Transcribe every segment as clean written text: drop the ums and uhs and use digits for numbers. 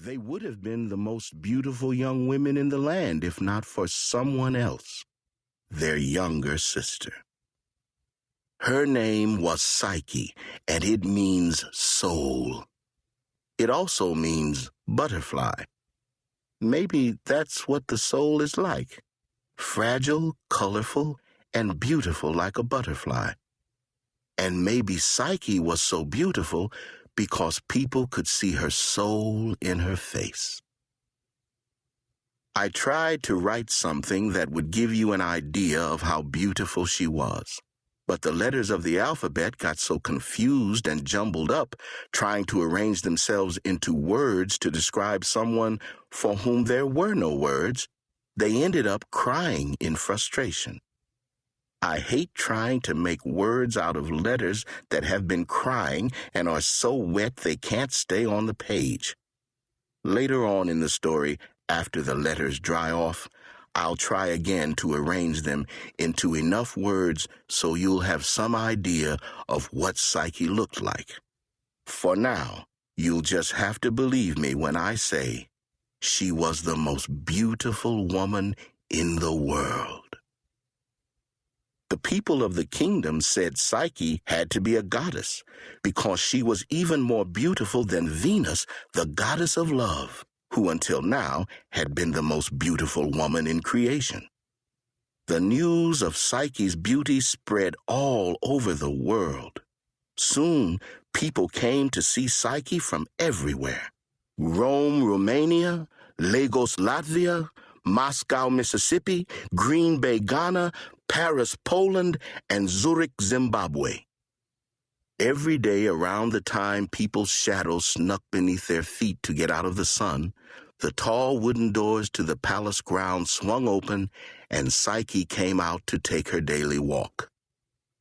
They would have been the most beautiful young women in the land if not for someone else, their younger sister. Her name was Psyche, and it means soul. It also means butterfly. Maybe that's what the soul is like, fragile, colorful, and beautiful like a butterfly. And maybe Psyche was so beautiful because people could see her soul in her face. I tried to write something that would give you an idea of how beautiful she was, but the letters of the alphabet got so confused and jumbled up, trying to arrange themselves into words to describe someone for whom there were no words, they ended up crying in frustration. I hate trying to make words out of letters that have been crying and are so wet they can't stay on the page. Later on in the story, after the letters dry off, I'll try again to arrange them into enough words so you'll have some idea of what Psyche looked like. For now, you'll just have to believe me when I say she was the most beautiful woman in the world. The people of the kingdom said Psyche had to be a goddess because she was even more beautiful than Venus, the goddess of love, who until now had been the most beautiful woman in creation. The news of Psyche's beauty spread all over the world. Soon, people came to see Psyche from everywhere. Rome, Romania, Lagos, Latvia, Moscow, Mississippi, Green Bay, Ghana, Paris, Poland, and Zurich, Zimbabwe. Every day around the time people's shadows snuck beneath their feet to get out of the sun, the tall wooden doors to the palace grounds swung open, and Psyche came out to take her daily walk.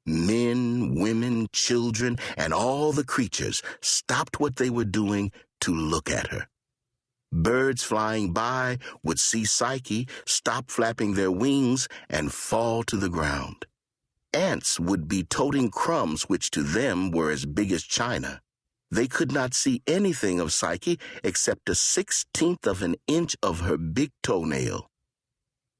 Men, women, children, and all the creatures stopped what they were doing to look at her. Birds flying by would see Psyche, stop flapping their wings, and fall to the ground. Ants would be toting crumbs which to them were as big as china. They could not see anything of Psyche except a 1/16 of an inch of her big toenail.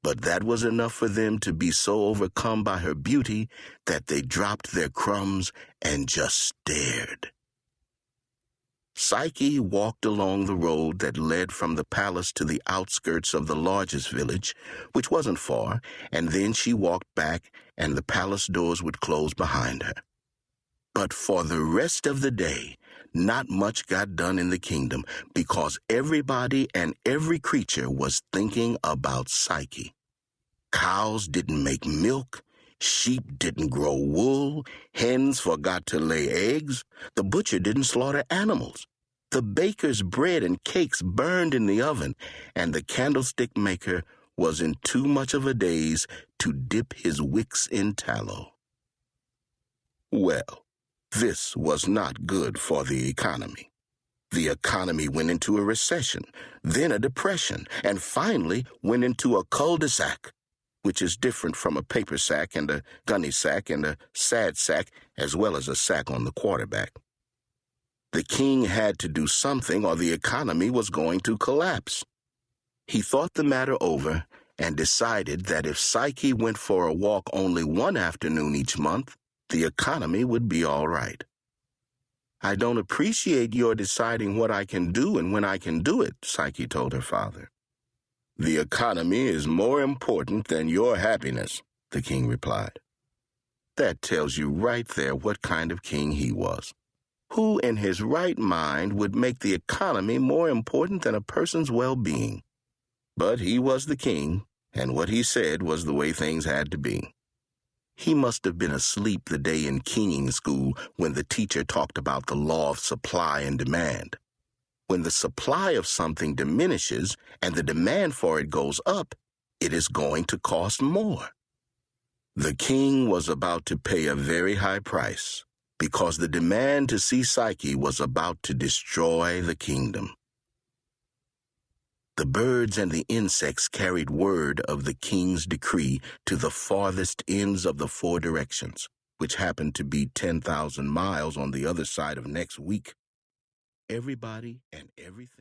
But that was enough for them to be so overcome by her beauty that they dropped their crumbs and just stared. Psyche walked along the road that led from the palace to the outskirts of the largest village, which wasn't far, and then she walked back and the palace doors would close behind her. But for the rest of the day, not much got done in the kingdom because everybody and every creature was thinking about Psyche. Cows didn't make milk, sheep didn't grow wool, hens forgot to lay eggs, the butcher didn't slaughter animals. The baker's bread and cakes burned in the oven, and the candlestick maker was in too much of a daze to dip his wicks in tallow. Well, this was not good for the economy. The economy went into a recession, then a depression, and finally went into a cul-de-sac, which is different from a paper sack and a gunny sack and a sad sack, as well as a sack on the quarterback. The king had to do something or the economy was going to collapse. He thought the matter over and decided that if Psyche went for a walk only one afternoon each month, the economy would be all right. "I don't appreciate your deciding what I can do and when I can do it," Psyche told her father. "The economy is more important than your happiness," the king replied. That tells you right there what kind of king he was. Who in his right mind would make the economy more important than a person's well-being? But he was the king, and what he said was the way things had to be. He must have been asleep the day in kinging school when the teacher talked about the law of supply and demand. When the supply of something diminishes and the demand for it goes up, it is going to cost more. The king was about to pay a very high price because the demand to see Psyche was about to destroy the kingdom. The birds and the insects carried word of the king's decree to the farthest ends of the 4 directions, which happened to be 10,000 miles on the other side of next week. Everybody and everything